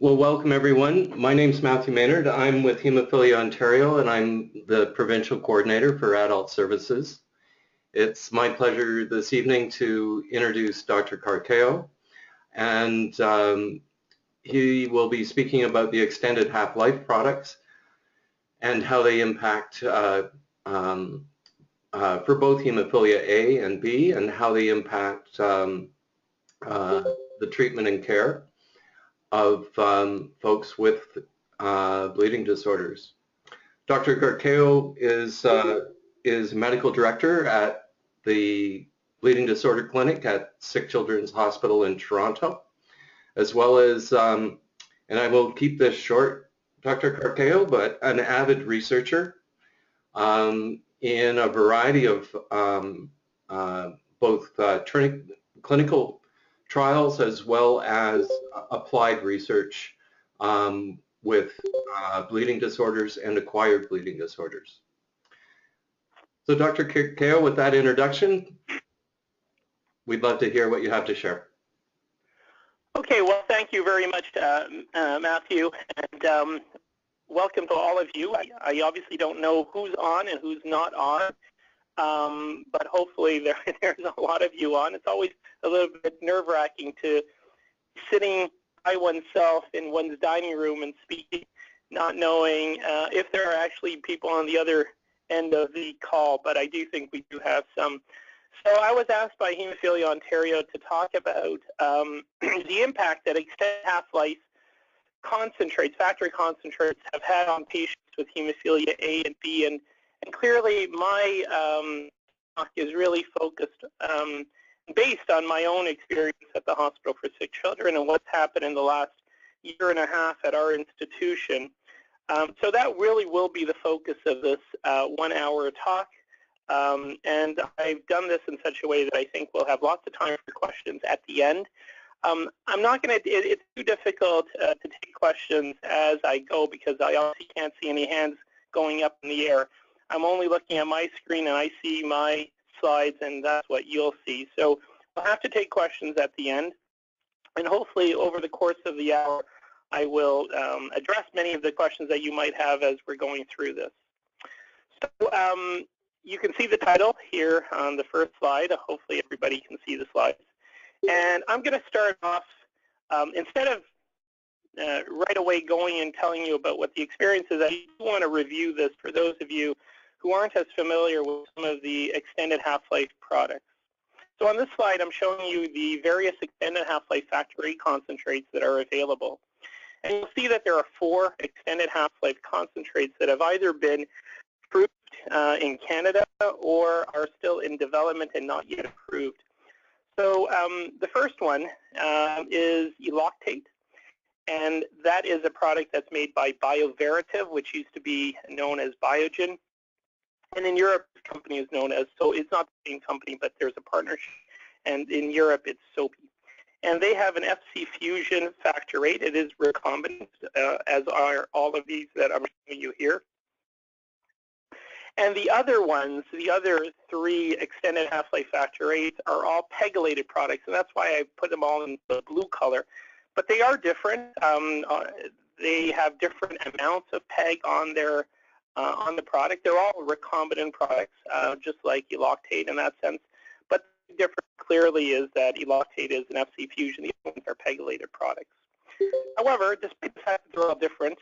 Well, welcome everyone. My name's Matthew Maynard. I'm with Hemophilia Ontario and I'm the Provincial Coordinator for Adult Services. It's my pleasure this evening to introduce Dr. Carcao, and he will be speaking about the extended half-life products and how they impact for both hemophilia A and B, and how they impact the treatment and care of folks with bleeding disorders. Dr. Carcao is medical director at the Bleeding Disorder Clinic at Sick Children's Hospital in Toronto, as well as, and I will keep this short, Dr. Carcao, but an avid researcher in a variety of both clinical trials as well as applied research with bleeding disorders and acquired bleeding disorders. So Dr. Carcao, with that introduction, we'd love to hear what you have to share. Okay, well, thank you very much, Matthew, and welcome to all of you. I obviously don't know who's on and who's not on, but hopefully there's a lot of you on. It's always a little bit nerve-wracking to sitting by oneself in one's dining room and speaking, not knowing if there are actually people on the other end of the call, but I do think we do have some. So I was asked by Hemophilia Ontario to talk about the impact that extended half-life concentrates, factory concentrates, have had on patients with hemophilia A and B, and clearly my talk is really focused based on my own experience at the Hospital for Sick Children and what's happened in the last year and a half at our institution. So that really will be the focus of this 1 hour talk. And I've done this in such a way that I think we'll have lots of time for questions at the end. I'm not going to, it's too difficult to take questions as I go because I obviously can't see any hands going up in the air. I'm only looking at my screen and I see my slides, and that's what you'll see. So we'll have to take questions at the end, and hopefully over the course of the hour I will address many of the questions that you might have as we're going through this. So you can see the title here on the first slide. Hopefully everybody can see the slides. And I'm going to start off, instead of right away going and telling you about what the experience is, I do want to review this for those of you who aren't as familiar with some of the extended half-life products. So on this slide, I'm showing you the various extended half-life factor VIII concentrates that are available. And you'll see that there are 4 extended half-life concentrates that have either been approved in Canada or are still in development and not yet approved. So the first one is Eloctate, and that is a product that's made by BioVeritiv, which used to be known as Biogen. And in Europe, the company is known as, so it's not the same company, but there's a partnership, and in Europe it's SOPI. And they have an FC fusion factor VIII. It is recombinant, as are all of these that I'm showing you here. And the other ones, the other 3 extended half-life factor VIIIs are all pegylated products, and that's why I put them all in the blue color. But they are different. They have different amounts of PEG on their on the product. They're all recombinant products, just like Eloctate in that sense. But the difference clearly is that Eloctate is an FC fusion. The other ones are pegylated products. However, despite the fact that they're all different,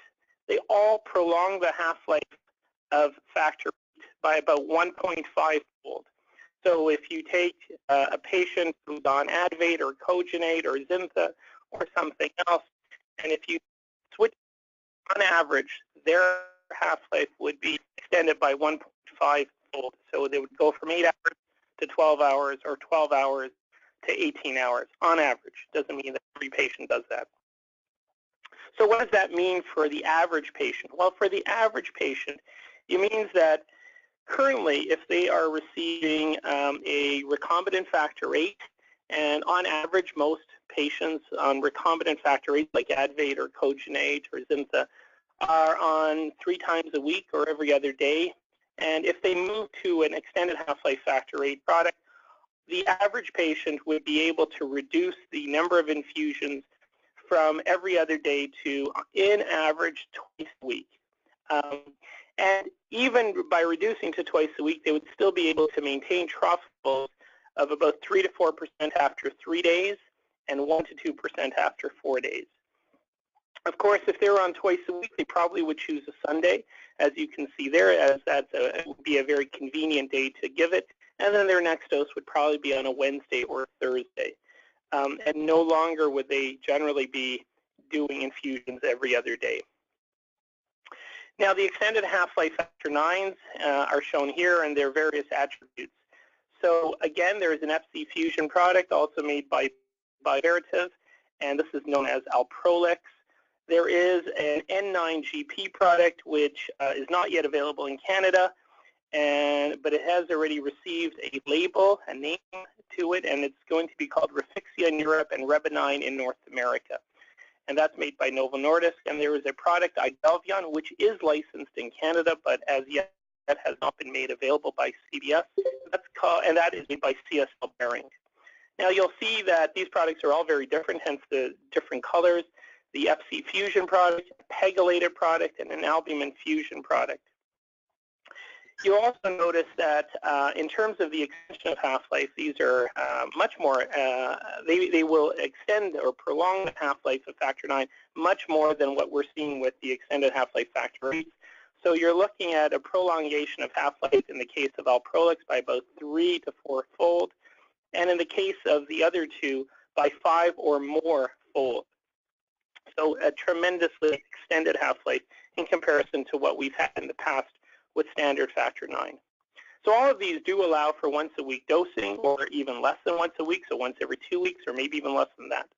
they all prolong the half-life of factor VIII by about 1.5-fold. So if you take a patient who's on Advate or Cogenate or Zinza or something else, and if you switch, on average, their half-life would be extended by 1.5-fold. So they would go from 8 hours to 12 hours or 12 hours to 18 hours on average. Doesn't mean that every patient does that. So what does that mean for the average patient? Well, for the average patient, it means that currently, if they are receiving a recombinant factor VIII, and on average, most patients on recombinant factor VIII, like Advate or Cogenate or Zinza, are on 3 times a week or every other day. And if they move to an extended half-life factor VIII product, the average patient would be able to reduce the number of infusions from every other day to, in average, twice a week. And even by reducing to twice a week, they would still be able to maintain trough levels of about 3 to 4% after 3 days and 1 to 2% after 4 days. Of course, if they were on twice a week, they probably would choose a Sunday, as you can see there, as it would be a very convenient day to give it. And then their next dose would probably be on a Wednesday or Thursday. And no longer would they generally be doing infusions every other day. Now, the extended half-life factor 9s are shown here, and their various attributes. So again, there is an FC fusion product also made by Veritiv, and this is known as Alprolix. There is an N9GP product, which is not yet available in Canada, but it has already received a label, a name to it, and it's going to be called Refixia in Europe and Rebenine in North America. And that's made by Novo Nordisk. And there is a product, Idelvion, which is licensed in Canada, but as yet has not been made available by CBS. And that is made by CSL Behring. Now you'll see that these products are all very different, hence the different colors. The FC fusion product, a pegylated product, and an albumin fusion product. You'll also notice that in terms of the extension of half-life, these are much more, they will extend or prolong the half-life of factor 9 much more than what we're seeing with the extended half-life factor 8. So you're looking at a prolongation of half-life in the case of Alprolix by about 3 to 4-fold, and in the case of the other two by 5 or more fold. So a tremendously extended half-life in comparison to what we've had in the past with standard factor 9. So all of these do allow for once-a-week dosing, or even less than once a week, so once every 2 weeks, or maybe even less than that.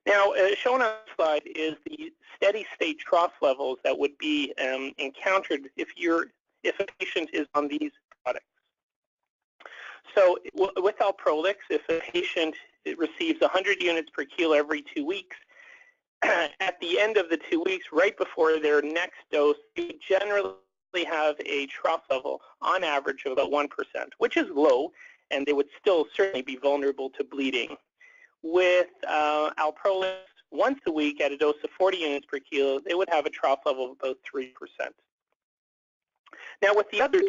Now, shown on the slide is the steady-state trough levels that would be encountered if a patient is on these products. So with Alprolix, if a patient receives 100 units per kilo every 2 weeks, at the end of the 2 weeks, right before their next dose, you generally have a trough level on average of about 1%, which is low, and they would still certainly be vulnerable to bleeding. With Alprolix, once a week at a dose of 40 units per kilo, they would have a trough level of about 3%. Now, with the other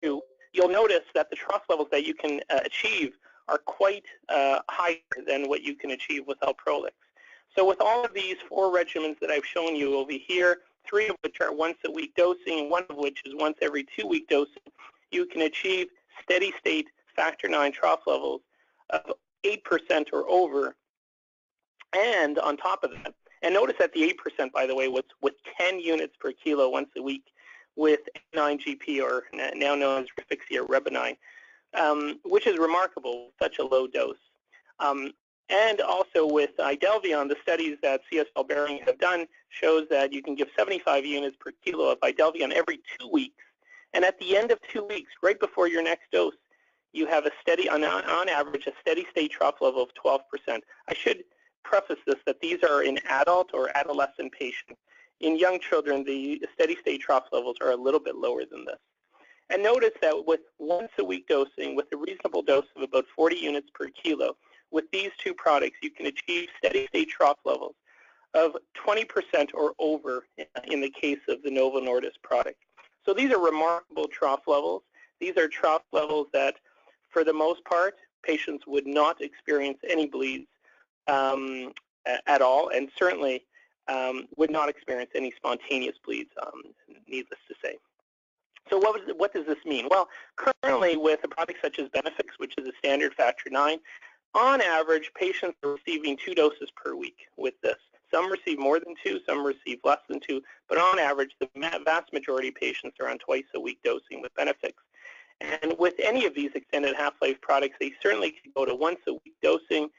two, you'll notice that the trough levels that you can achieve are quite higher than what you can achieve with Alprolix. So with all of these 4 regimens that I've shown you over here, 3 of which are once-a-week dosing, 1 of which is once every 2-week dosing, you can achieve steady-state factor 9 trough levels of 8% or over. And on top of that, and notice that the 8%, by the way, was with 10 units per kilo once a week with N9GP, or now known as Refixia Rebenine, which is remarkable, such a low dose. And also with Idelvion, the studies that CSL Behring have done shows that you can give 75 units per kilo of Idelvion every 2 weeks. And at the end of 2 weeks, right before your next dose, you have a steady, on average, a steady state trough level of 12%. I should preface this that these are in adult or adolescent patients. In young children, the steady state trough levels are a little bit lower than this. And notice that with once-a-week dosing, with a reasonable dose of about 40 units per kilo, with these 2 products, you can achieve steady-state trough levels of 20% or over in the case of the Novo Nordisk product. So these are remarkable trough levels. These are trough levels that, for the most part, patients would not experience any bleeds at all, and certainly would not experience any spontaneous bleeds, needless to say. So what does this mean? Well, currently with a product such as Benefix, which is a standard factor 9, on average, patients are receiving 2 doses per week with this. Some receive more than 2, some receive less than 2, but on average, the vast majority of patients are on twice-a-week dosing with Benefix. And with any of these extended half-life products, they certainly could go to once-a-week dosing,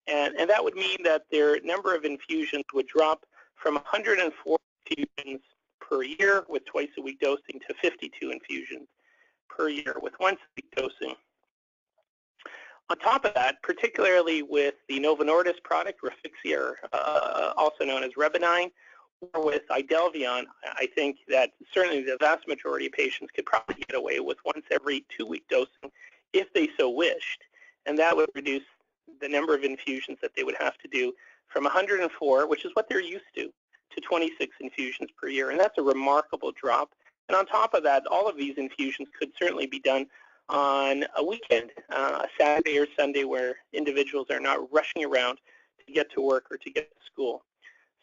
and that would mean that their number of infusions would drop from 104 infusions per year with twice-a-week dosing to 52 infusions per year with once-a-week dosing. On top of that, particularly with the Novo Nordisk product, Refixia, also known as Rebenine, or with Idelvion, I think that certainly the vast majority of patients could probably get away with once every 2-week dosing if they so wished, and that would reduce the number of infusions that they would have to do from 104, which is what they're used to 26 infusions per year, and that's a remarkable drop. And on top of that, all of these infusions could certainly be done on a weekend, a Saturday or Sunday, where individuals are not rushing around to get to work or to get to school.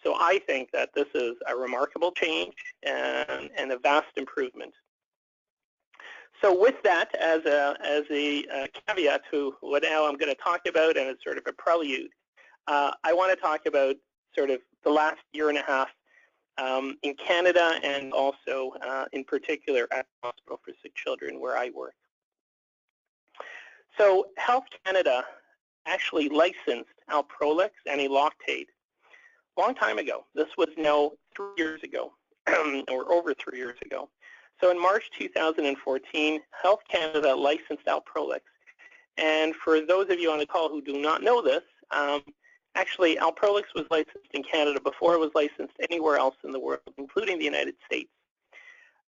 So I think that this is a remarkable change and a vast improvement. So with that as a caveat to what now I'm going to talk about, and it's sort of a prelude, I want to talk about sort of the last year and a half in Canada, and also in particular at the Hospital for Sick Children where I work. So Health Canada actually licensed Alprolix and Eloctate a long time ago. This was now 3 years ago, or over 3 years ago. So in March 2014, Health Canada licensed Alprolix. And for those of you on the call who do not know this, actually Alprolix was licensed in Canada before it was licensed anywhere else in the world, including the United States.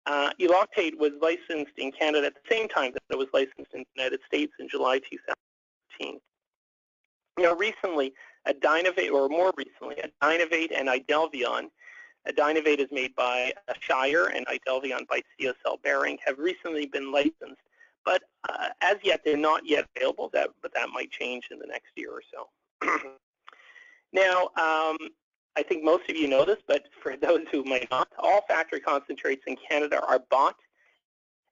Eloctate was licensed in Canada at the same time that it was licensed in the United States in July 2014. Now recently, Adynavate, or more recently, Adynavate and Idelvion, Adynavate is made by Shire and Idelvion by CSL Behring, have recently been licensed. But as yet, they're not yet available, but that might change in the next year or so. Now, I think most of you know this, but for those who might not, all factory concentrates in Canada are bought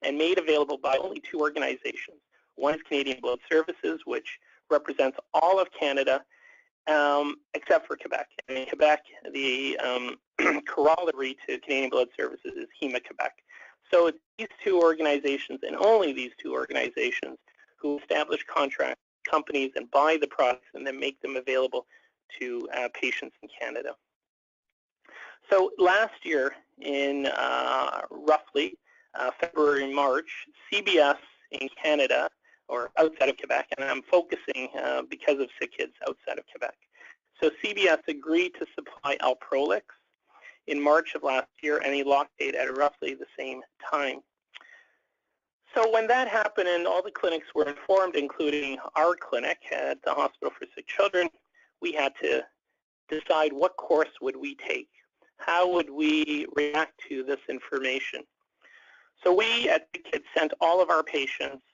and made available by only 2 organizations. One is Canadian Blood Services, which represents all of Canada, except for Quebec. And in Quebec, the corollary to Canadian Blood Services is Hema-Quebec. So it's these 2 organizations, and only these 2 organizations, who establish contract companies and buy the products and then make them available to patients in Canada. So last year, in roughly February, March, CBS in Canada, or outside of Quebec, and I'm focusing because of sick kids outside of Quebec. So CBS agreed to supply Alprolix in March of last year and Eloctate at roughly the same time. So when that happened and all the clinics were informed, including our clinic at the Hospital for Sick Children, we had to decide what course would we take. How would we react to this information? So we at Sick Kids sent all of our patients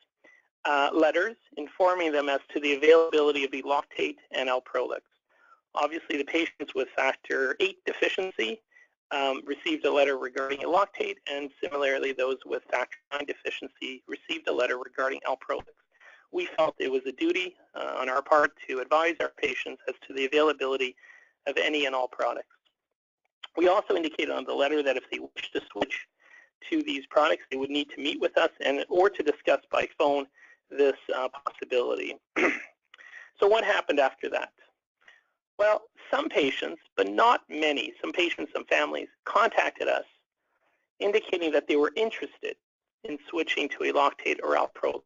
letters informing them as to the availability of Eloctate and Alprolix. Obviously, the patients with factor VIII deficiency received a letter regarding Eloctate, and similarly, those with factor IX deficiency received a letter regarding Alprolix. We felt it was a duty on our part to advise our patients as to the availability of any and all products. We also indicated on the letter that if they wish to switch to these products, they would need to meet with us or to discuss by phone this possibility. So what happened after that? Well, some patients, but not many, some patients, some families contacted us indicating that they were interested in switching to Eloctate or Alprolix.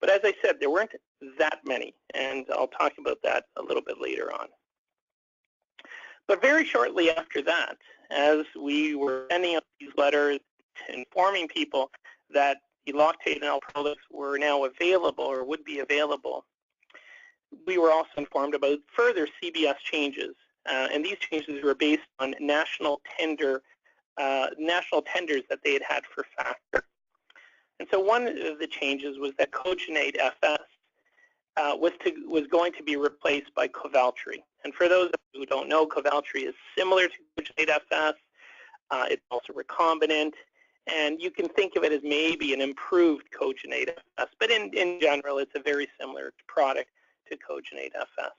But as I said, there weren't that many, and I'll talk about that a little bit later on. But very shortly after that, as we were sending out these letters informing people that Eloctate and Alprolix were now available or would be available, we were also informed about further CBS changes, and these changes were based on national tenders that they had had for factor. And so one of the changes was that Cogenate FS was going to be replaced by Kovaltry. And for those who don't know, Kovaltry is similar to Cogenate FS. It's also recombinant, and you can think of it as maybe an improved Cogenate FS, but in general, it's a very similar product to Cogenate FS.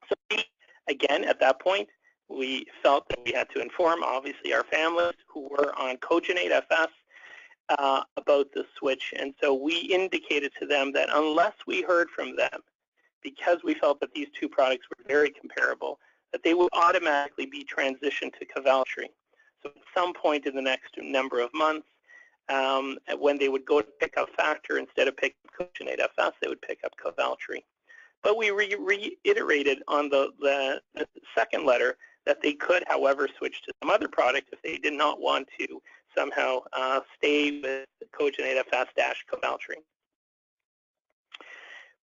So we, again, at that point, we felt that we had to inform, obviously, our families who were on Cogenate FS about the switch. And so we indicated to them that unless we heard from them, because we felt that these 2 products were very comparable, that they would automatically be transitioned to Kovaltry. So at some point in the next number of months, when they would go to pick up factor, instead of picking up Cogenate FS, they would pick up Kovaltry. But we reiterated on the second letter that they could, however, switch to some other product if they did not want to somehow stay with Cogenate FS-Kovaltry.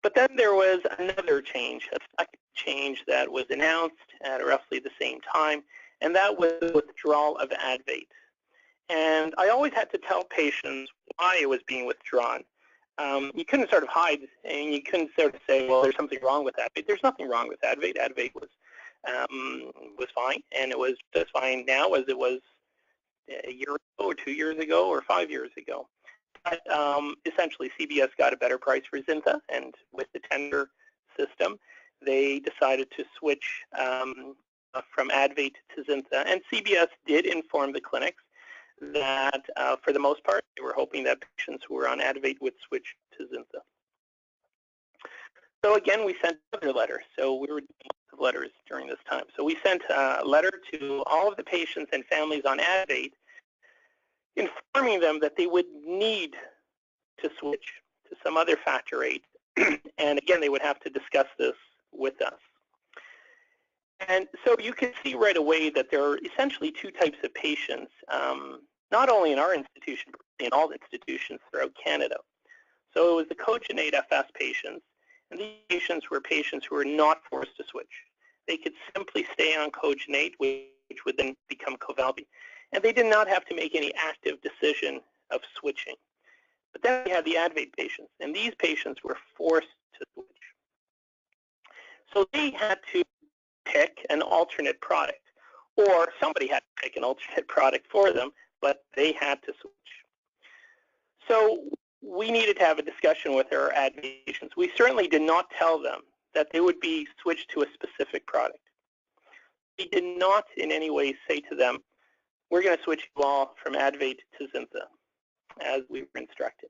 But then there was another change, a second change that was announced at roughly the same time, and that was the withdrawal of Advate. And I always had to tell patients why it was being withdrawn. You couldn't sort of hide, and you couldn't sort of say, well, there's something wrong with Advate. There's nothing wrong with Advate. Advate was fine, and it was as fine now as it was a year ago or 2 years ago or 5 years ago. But essentially, CBS got a better price for Zinta, and with the tender system, they decided to switch from Advate to Zinta. And CBS did inform the clinics that, for the most part, they were hoping that patients who were on Advate would switch to Zinta. So again, we sent another letter. So we were doing lots of letters during this time. So we sent a letter to all of the patients and families on Advate, informing them that they would need to switch to some other factor VIII. And again, they would have to discuss this with us. And so you can see right away that there are essentially two types of patients, not only in our institution, but in all institutions throughout Canada. So it was the cogenate FS patients, and these patients were patients who were not forced to switch. They could simply stay on cogenate, which would then become Covalbi, and they did not have to make any active decision of switching. But then we had the Advate patients, and these patients were forced to switch. So they had to pick an alternate product, or somebody had to pick an alternate product for them, but they had to switch. So we needed to have a discussion with our Advate patients. We certainly did not tell them that they would be switched to a specific product. We did not in any way say to them, we're going to switch you all from Advate to Zinta, as we were instructed.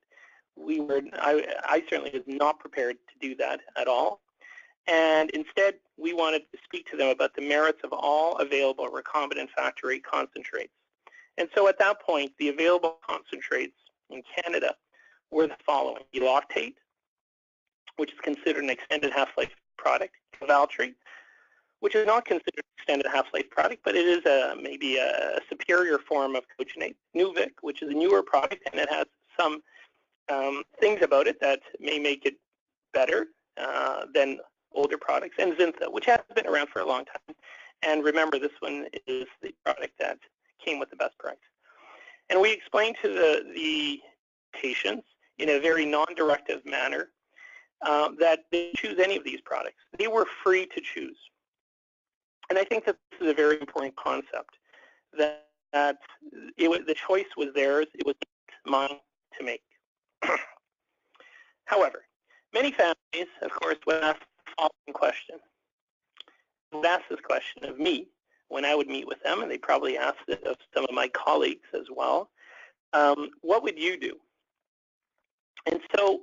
I certainly was not prepared to do that at all. And instead, we wanted to speak to them about the merits of all available recombinant factor VIII concentrates. And so at that point, the available concentrates in Canada were the following: Eloctate, which is considered an extended half-life product; Covaltry, which is not considered an extended half-life product, but it is maybe a superior form of cogenate; Nuvic, which is a newer product, and it has some things about it that may make it better than older products; and Zinta, which has been around for a long time. And remember, this one is the product that came with the best price. And we explained to the patients in a very non-directive manner that they choose any of these products. They were free to choose. And I think that this is a very important concept, that the choice was theirs, it was mine to make. However, many families, of course, would ask the following question. They would ask this question of me when I would meet with them, and they probably asked it of some of my colleagues as well. What would you do? And so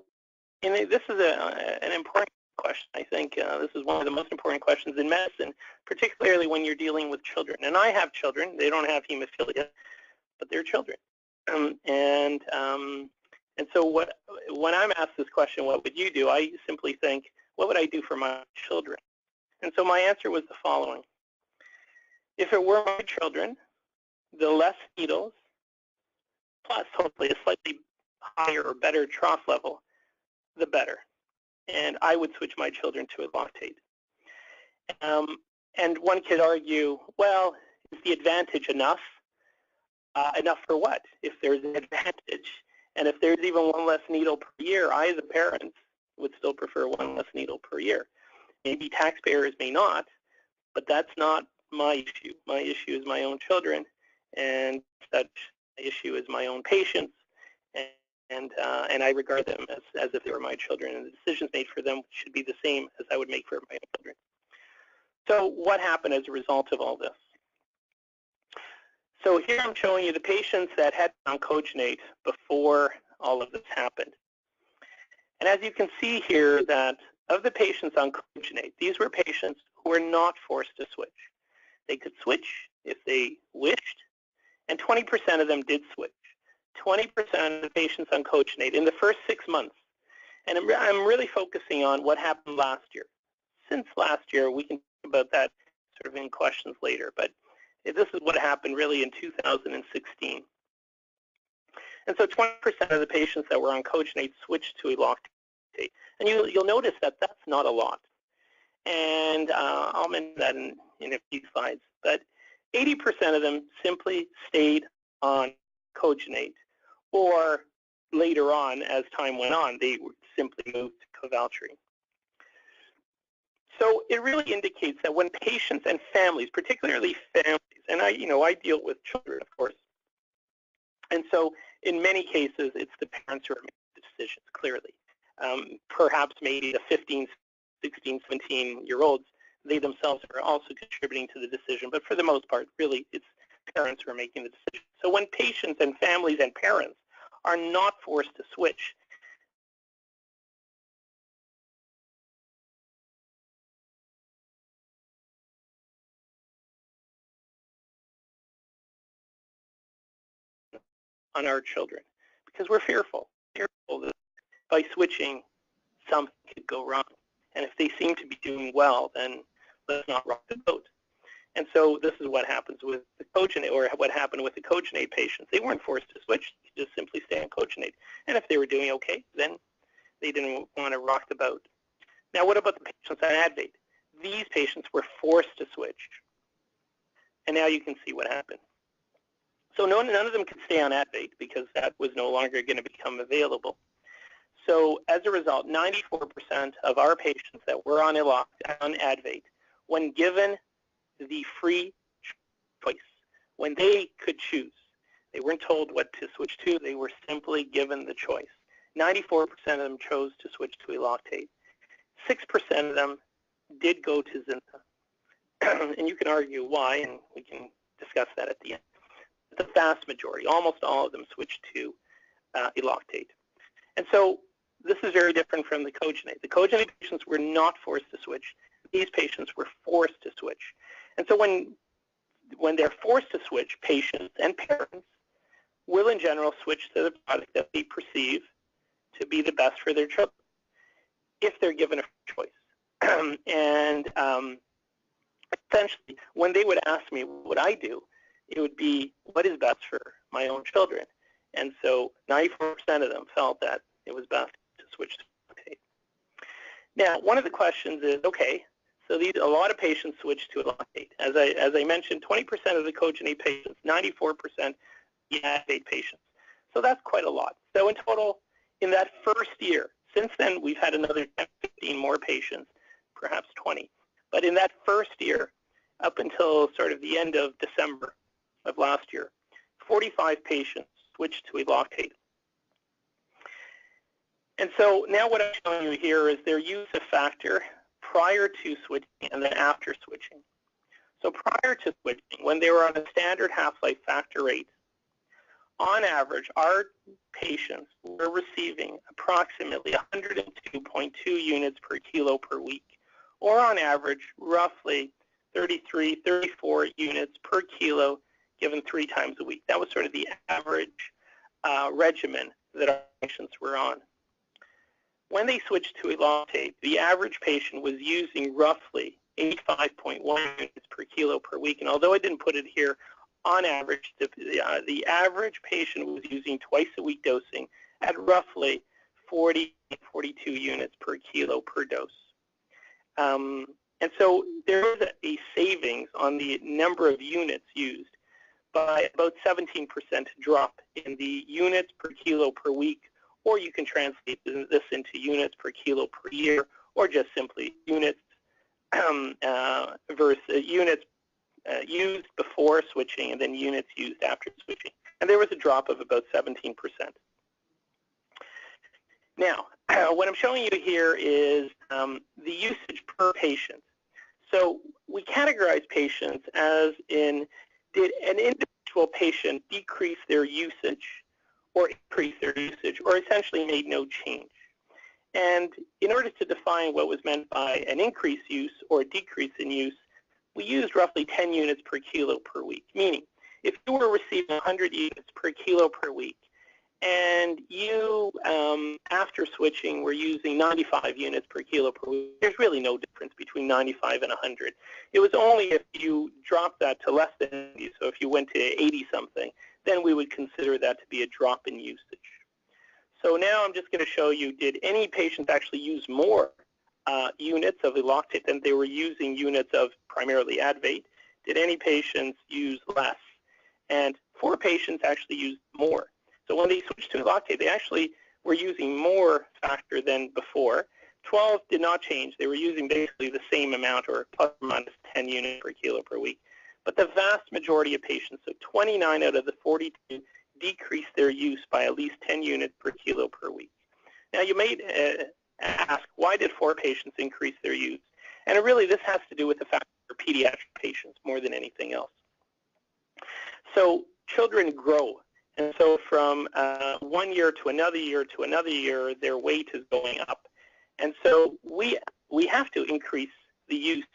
this is an important question. I think this is one of the most important questions in medicine, particularly when you're dealing with children. And I have children. They don't have hemophilia, but they're children. And so when I'm asked this question, what would you do? I simply think, what would I do for my children? And so my answer was the following. If it were my children, the less needles, plus hopefully a slightly higher or better trough level, the better. And I would switch my children to Eloctate. And one could argue, well, is the advantage enough? Enough for what? If there's an advantage, and if there's even one less needle per year, I as a parent would still prefer one less needle per year. Maybe taxpayers may not, but that's not my issue. My issue is my own children, and such issue is my own patients, and I regard them as if they were my children, and the decisions made for them should be the same as I would make for my own children. So what happened as a result of all this? So here I'm showing you the patients that had been on cogenate before all of this happened. And as you can see here, that of the patients on cogenate, these were patients who were not forced to switch. They could switch if they wished, and 20% of them did switch. 20% of the patients on cogenate in the first 6 months. And I'm really focusing on what happened last year. Since last year, we can talk about that sort of in questions later, but this is what happened really in 2016. And so 20% of the patients that were on cogenate switched to Eloctate. And you'll notice that that's not a lot. and I'll mention that in a few slides. But 80% of them simply stayed on cogenate, or later on, as time went on, they simply moved to covaltrine. So it really indicates that when patients and families, particularly families, and I deal with children, of course, and so in many cases, it's the parents who are making the decisions, clearly. Perhaps maybe the 15, 16, 17-year-olds, they themselves are also contributing to the decision, but for the most part, really, it's parents who are making the decision. So when patients and families and parents are not forced to switch, on our children, because we're fearful that by switching, something could go wrong. And if they seem to be doing well, then let's not rock the boat. And so this is what happens with the cogenate, or what happened with the cogenate patients. They weren't forced to switch, they just simply stay on cogenate. And if they were doing okay, then they didn't want to rock the boat. Now, what about the patients on Advate? These patients were forced to switch. And now you can see what happened. So none of them could stay on Advate because that was no longer going to become available. So as a result, 94% of our patients that were on Advate, when given the free choice, when they could choose, they weren't told what to switch to, they were simply given the choice. 94% of them chose to switch to Eloctate. 6% of them did go to Zinta. And you can argue why, and we can discuss that at the end. The vast majority, almost all of them, switched to Eloctate. And so this is very different from the cogenate. The cogenate patients were not forced to switch. These patients were forced to switch. And so when they're forced to switch, patients and parents will in general switch to the product that they perceive to be the best for their children, if they're given a choice. And essentially, when they would ask me what I do, it would be what is best for my own children. And so 94% of them felt that it was best to switch to Eloctate. Now, one of the questions is, okay, so a lot of patients switch to Eloctate. As I mentioned, 20% of the cogenate patients, 94% the Advate patients. So that's quite a lot. So in total, in that first year, since then we've had another 10, 15 more patients, perhaps 20. But in that first year, up until sort of the end of December of last year, 45 patients switched to Eloctate. And so now what I'm showing you here is their use of factor prior to switching and then after switching. So prior to switching, when they were on a standard half-life factor rate, on average, our patients were receiving approximately 102.2 units per kilo per week, or on average, roughly 33, 34 units per kilo given 3 times a week. That was sort of the average regimen that our patients were on. When they switched to Eloctate, the average patient was using roughly 85.1 units per kilo per week. And although I didn't put it here, on average, the average patient was using twice-a-week dosing at roughly 40, 42 units per kilo per dose. And so there is a savings on the number of units used by about 17% drop in the units per kilo per week, or you can translate this into units per kilo per year, or just simply units versus units used before switching and then units used after switching. And there was a drop of about 17%. Now, what I'm showing you here is the usage per patient. So we categorize patients as in, did an individual patient decrease their usage or increase their usage, or essentially made no change? And in order to define what was meant by an increased use or a decrease in use, we used roughly 10 units per kilo per week, meaning if you were receiving 100 units per kilo per week and you, after switching, were using 95 units per kilo per week, there's really no difference between 95 and 100. It was only if you dropped that to less than 80, so if you went to 80-something, then we would consider that to be a drop in usage. So now I'm just going to show you, did any patients actually use more units of Eloctate than they were using units of primarily Advate? Did any patients use less? And 4 patients actually used more. So when they switched to Eloctate, they actually were using more factor than before. 12 did not change. They were using basically the same amount, or plus or minus 10 units per kilo per week. But the vast majority of patients, so 29 out of the 42, decreased their use by at least 10 units per kilo per week. Now you may ask, why did 4 patients increase their use? And really this has to do with the fact that they're pediatric patients more than anything else. So children grow, and so from 1 year to another year to another year, their weight is going up. And so we have to increase the use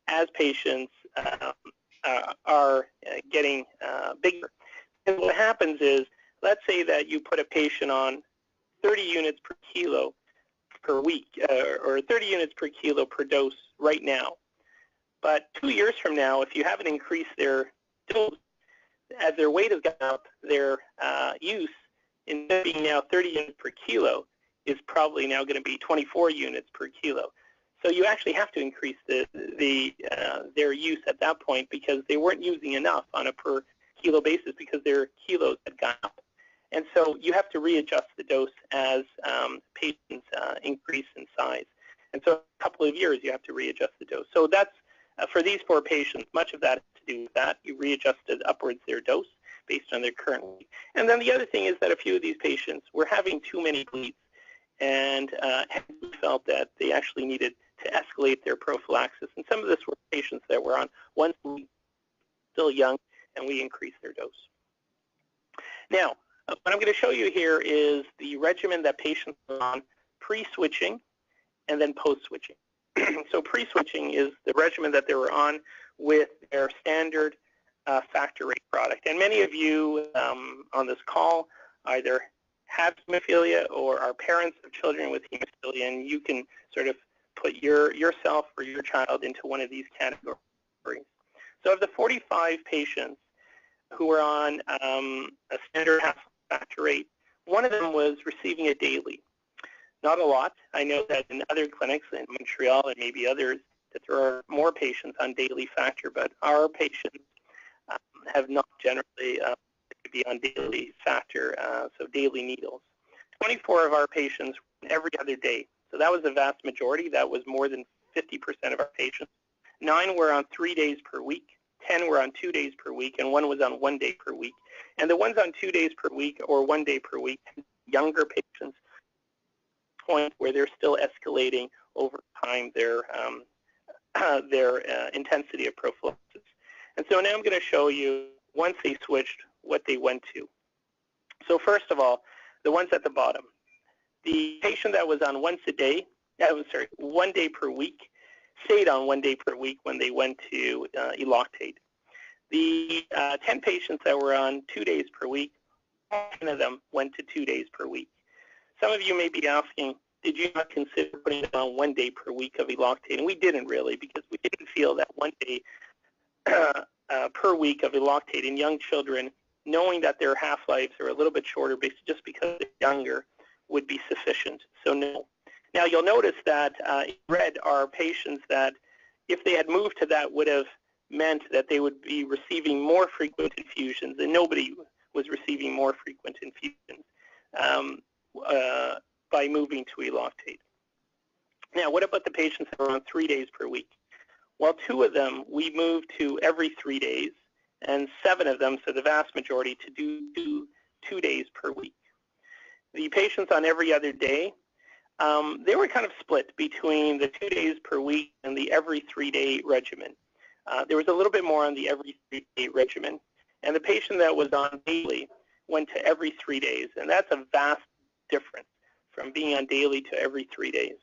as patients are getting bigger. And what happens is, let's say that you put a patient on 30 units per kilo per week, or 30 units per kilo per dose right now. But 2 years from now, if you haven't increased their dose, as their weight has gone up, their use, instead of being now 30 units per kilo, is probably now going to be 24 units per kilo. So you actually have to increase their use at that point, because they weren't using enough on a per kilo basis because their kilos had gone up. And so you have to readjust the dose as patients increase in size. And so a couple of years you have to readjust the dose. So that's, for these 4 patients, much of that has to do with that. You readjusted upwards their dose based on their current weight. And then the other thing is that a few of these patients were having too many bleeds, and felt that they actually needed to escalate their prophylaxis. And some of this were patients that were on one bleed, still young, and we increased their dose. Now, what I'm going to show you here is the regimen that patients are on pre-switching and then post-switching. So pre-switching is the regimen that they were on with their standard factor rate product. And many of you on this call either have hemophilia or are parents of children with hemophilia, and you can sort of put yourself or your child into one of these categories. So of the 45 patients who were on a standard half factor rate, one of them was receiving it daily. Not a lot. I know that in other clinics in Montreal and maybe others that there are more patients on daily factor, but our patients have not generally be on daily factor, so daily needles. 24 of our patients every other day. So that was the vast majority. That was more than 50% of our patients. 9 were on 3 days per week. 10 were on 2 days per week, and 1 was on 1 day per week. And the ones on 2 days per week or 1 day per week, younger patients, point where they're still escalating over time their intensity of prophylaxis. And so now I'm going to show you, once they switched, what they went to. So first of all, the ones at the bottom. The patient that was on 1 day per week, stayed on 1 day per week when they went to Eloctate. The 10 patients that were on 2 days per week, 10 of them went to 2 days per week. Some of you may be asking, did you not consider putting it on 1 day per week of Eloctate? And we didn't really, because we didn't feel that 1 day per week of Eloctate in young children, knowing that their half-lives are a little bit shorter just because they're younger, would be sufficient. So no. Now you'll notice that in red are patients that, if they had moved to that, would have meant that they would be receiving more frequent infusions, and nobody was receiving more frequent infusions by moving to Eloctate. Now, what about the patients that are on 3 days per week? Well, 2 of them we moved to every 3 days, and 7 of them, so the vast majority, to do 2 days per week. The patients on every other day, they were kind of split between the 2 days per week and the every 3 day regimen. There was a little bit more on the every 3 day regimen, and the patient that was on daily went to every 3 days, and that's a vast difference from being on daily to every 3 days.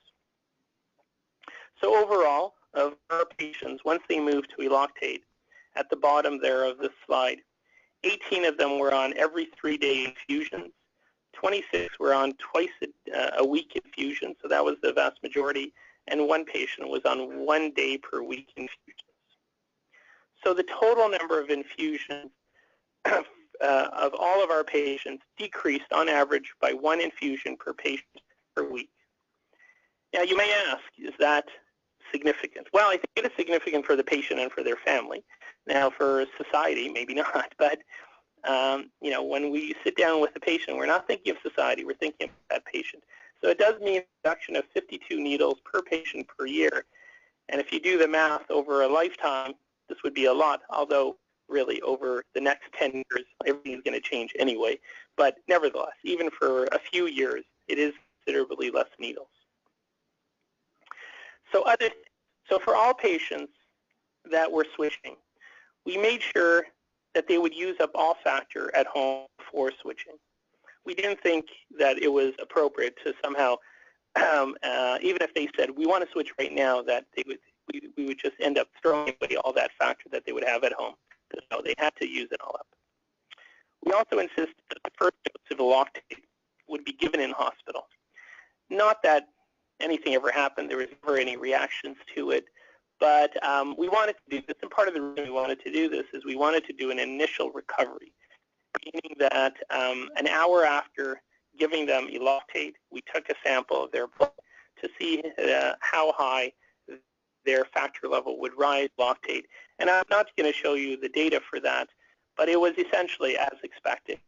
So overall, of our patients, once they moved to Eloctate, at the bottom there of this slide, 18 of them were on every 3 day infusions. 26 were on twice a week infusions, so that was the vast majority, and 1 patient was on 1 day per week infusions. So the total number of infusions of all of our patients decreased on average by 1 infusion per patient per week. Now, you may ask, is that significant? Well, I think it is significant for the patient and for their family. Now, for society, maybe not, but you know, when we sit down with the patient, we're not thinking of society, we're thinking of that patient. So it does mean a reduction of 52 needles per patient per year. And if you do the math over a lifetime, this would be a lot, although really over the next 10 years, everything is going to change anyway. But nevertheless, even for a few years, it is considerably less needles. So for all patients that were switching, we made sure that they would use up all factor at home before switching. We didn't think that it was appropriate to somehow, even if they said, we want to switch right now, that we would just end up throwing away all that factor that they would have at home. So they had to use it all up. We also insisted that the first dose of Eloctate would be given in hospital. Not that anything ever happened, there was never any reactions to it, but we wanted to do this, and part of the reason we wanted to do this is we wanted to do an initial recovery, meaning that an hour after giving them Eloctate, we took a sample of their blood to see how high their factor level would rise Eloctate. And I'm not going to show you the data for that, but it was essentially as expected.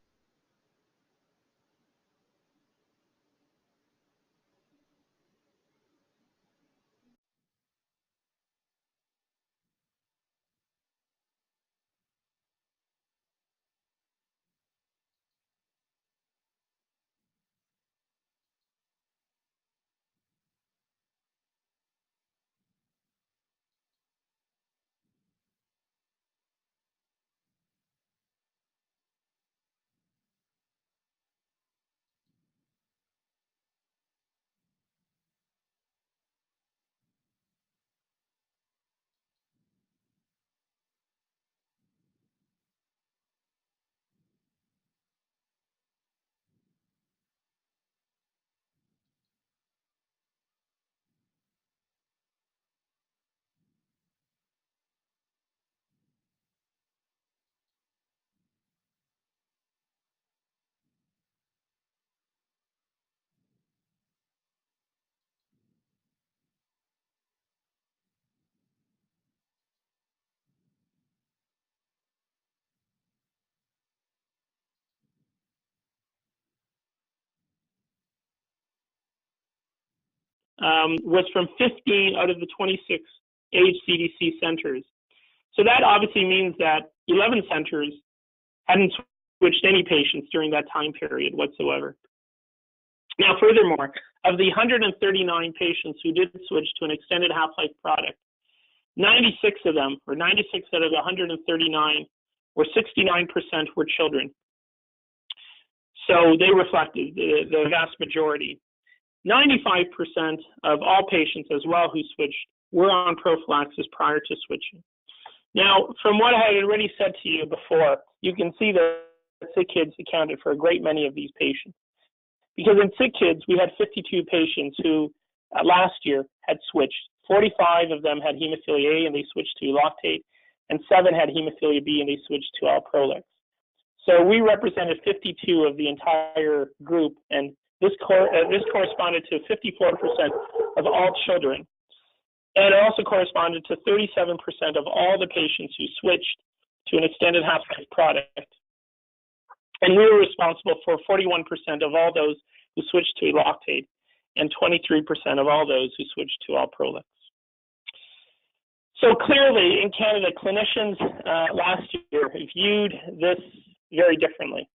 Was from 15 out of the 26 age CDC centers. So that obviously means that 11 centers hadn't switched any patients during that time period whatsoever. Now, furthermore, of the 139 patients who did switch to an extended half-life product, 96 of them, or 96 out of the 139, or 69% were children. So they reflected the vast majority. 95% of all patients as well who switched were on prophylaxis prior to switching. Now, from what I had already said to you before, you can see that sick kids accounted for a great many of these patients. Because in sick kids, we had 52 patients who last year had switched. 45 of them had hemophilia A and they switched to Eloctate, and 7 had hemophilia B and they switched to Alprolix. So we represented 52 of the entire group, and this corresponded to 54% of all children. And it also corresponded to 37% of all the patients who switched to an extended half-life product. And we were responsible for 41% of all those who switched to Eloctate and 23% of all those who switched to Alprolix. So clearly, in Canada, clinicians last year viewed this very differently.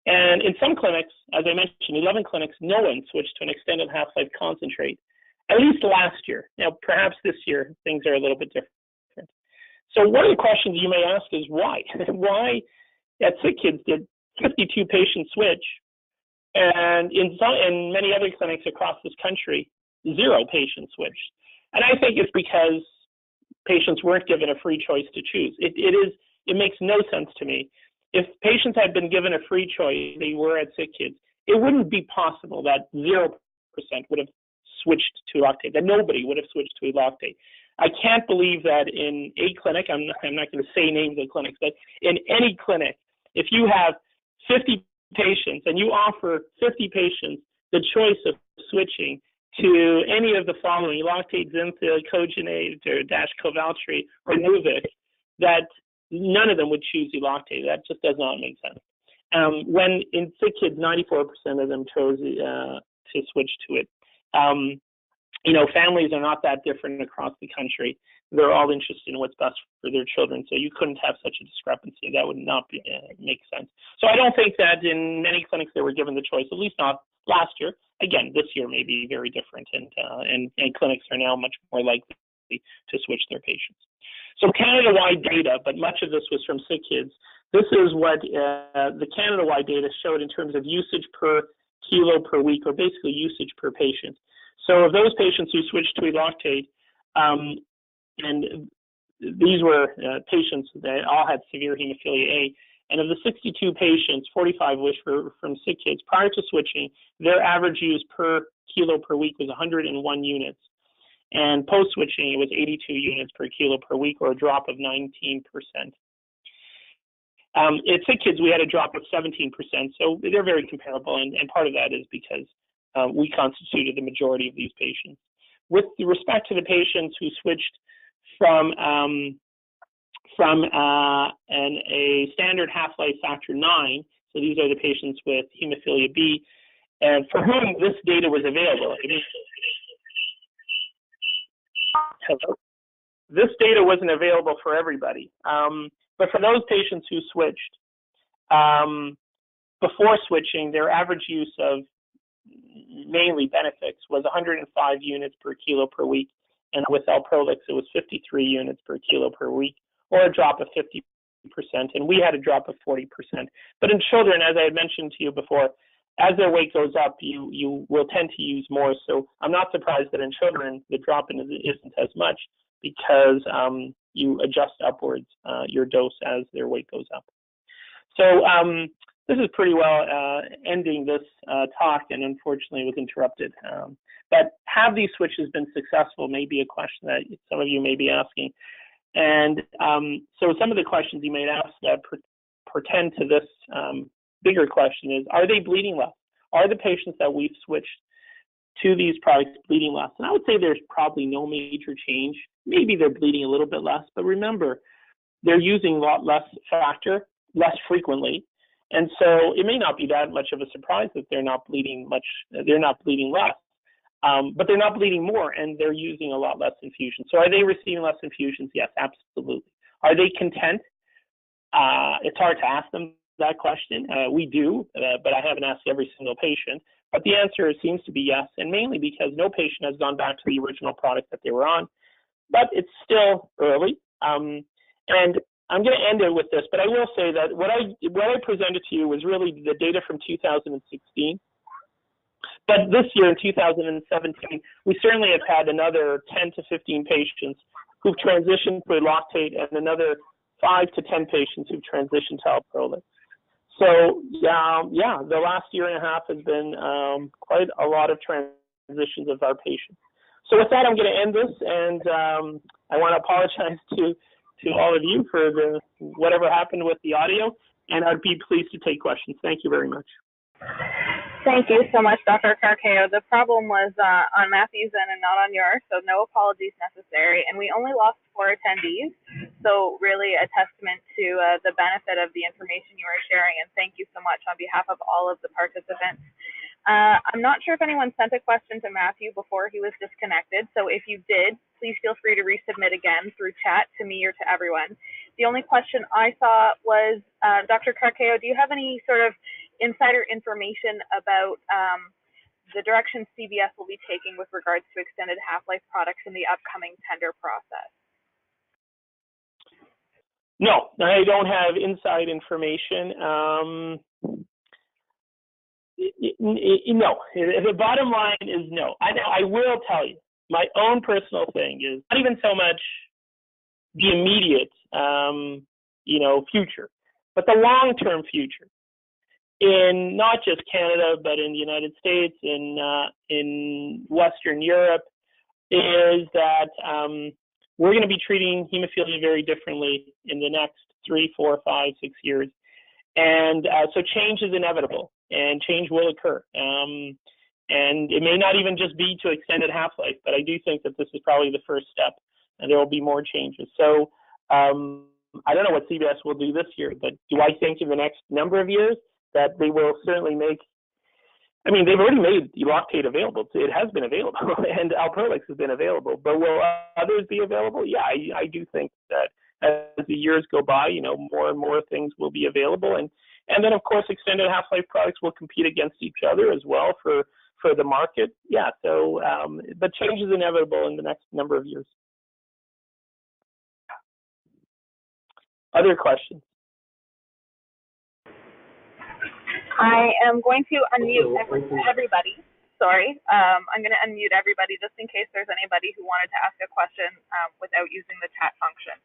And in some clinics, as I mentioned, 11 clinics, no one switched to an extended half-life concentrate, at least last year. Now, perhaps this year, things are a little bit different. So one of the questions you may ask is why? Why at Sick Kids did 52 patients switch, and in many other clinics across this country, 0 patients switched? And I think it's because patients weren't given a free choice to choose. It makes no sense to me. If patients had been given a free choice, they were at Sick Kids, it wouldn't be possible that 0% would have switched to Eloctate, that nobody would have switched to Eloctate. I can't believe that in a clinic, I'm not going to say names of clinics, but in any clinic, if you have 50 patients and you offer 50 patients the choice of switching, to any of the following, Eloctate, Zinthia, Cogenate, or Covaltry, or Nuvix, that none of them would choose Eloctate. That just does not make sense. When in sick kids, 94% of them chose to switch to it. You know, families are not that different across the country. They're all interested in what's best for their children, so you couldn't have such a discrepancy. That would not make sense. So I don't think that in many clinics they were given the choice, at least not last year. Again, this year may be very different, and clinics are now much more likely to switch their patients. So Canada-wide data, but much of this was from sick kids. This is what the Canada-wide data showed in terms of usage per kilo per week, or basically usage per patient. So of those patients who switched to Eloctate, and these were patients that all had severe hemophilia A, and of the 62 patients, 45 which were from sick kids, prior to switching, their average use per kilo per week was 101 units. And post-switching, it was 82 units per kilo per week, or a drop of 19%. In sick kids, we had a drop of 17%, so they're very comparable, and part of that is because we constituted the majority of these patients. With respect to the patients who switched from a standard half-life factor 9, so these are the patients with hemophilia B, and for whom this data was available. Hello? This data wasn't available for everybody, but for those patients who switched, before switching, their average use of mainly Benefix was 105 units per kilo per week, and with Alprolix it was 53 units per kilo per week, or a drop of 50%, and we had a drop of 40%. But in children, as I had mentioned to you before, as their weight goes up, you will tend to use more. So I'm not surprised that in children the drop in isn't as much, because you adjust upwards your dose as their weight goes up. So this is pretty well ending this talk, and unfortunately was interrupted. But have these switches been successful may be a question that some of you may be asking. And so some of the questions you may ask that pertain to this bigger question is, are they bleeding less? Are the patients that we've switched to these products bleeding less? And I would say there's probably no major change. Maybe they're bleeding a little bit less, but remember, they're using a lot less factor, less frequently. And so it may not be that much of a surprise that they're not bleeding much, they're not bleeding less, but they're not bleeding more, and they're using a lot less infusion. So are they receiving less infusions? Yes, absolutely. Are they content? It's hard to ask them that question. We do, but I haven't asked every single patient. But the answer seems to be yes, and mainly because no patient has gone back to the original product that they were on. But it's still early. And I'm going to end it with this, but I will say that what I presented to you was really the data from 2016. But this year, in 2017, we certainly have had another 10 to 15 patients who've transitioned to Eloctate, and another 5 to 10 patients who've transitioned to Alprolix. So yeah, the last year and a half has been quite a lot of transitions of our patients. So with that, I'm going to end this, and I want to apologize to all of you for whatever happened with the audio, and I'd be pleased to take questions. Thank you very much. Thank you so much, Dr. Carcao. The problem was on Matthew's end and not on yours, so no apologies necessary. And we only lost 4 attendees, so really a testament to the benefit of the information you are sharing, and thank you so much on behalf of all of the participants. I'm not sure if anyone sent a question to Matthew before he was disconnected, so if you did, please feel free to resubmit again through chat to me or to everyone. The only question I saw was, Dr. Carcao, do you have any sort of insider information about the direction CBS will be taking with regards to extended half-life products in the upcoming tender process? No, I don't have inside information. No, the bottom line is no. I will tell you, my own personal thing is not even so much the immediate, future, but the long-term future in not just Canada, but in the United States, in Western Europe, is that we're going to be treating hemophilia very differently in the next 3, 4, 5, 6 years. And so change is inevitable, and change will occur. And it may not even just be to extended half-life, but I do think that this is probably the first step, and there will be more changes. So I don't know what CBS will do this year, but do I think in the next number of years that they will certainly make, I mean, they've already made Eloctate available. It has been available, and Alprolix has been available. But will others be available? Yeah, I do think that as the years go by, more and more things will be available. And then, of course, extended half-life products will compete against each other as well for the market. Yeah, so but change is inevitable in the next number of years. Other questions? I am going to unmute everybody. Sorry, I'm going to unmute everybody just in case there's anybody who wanted to ask a question without using the chat function.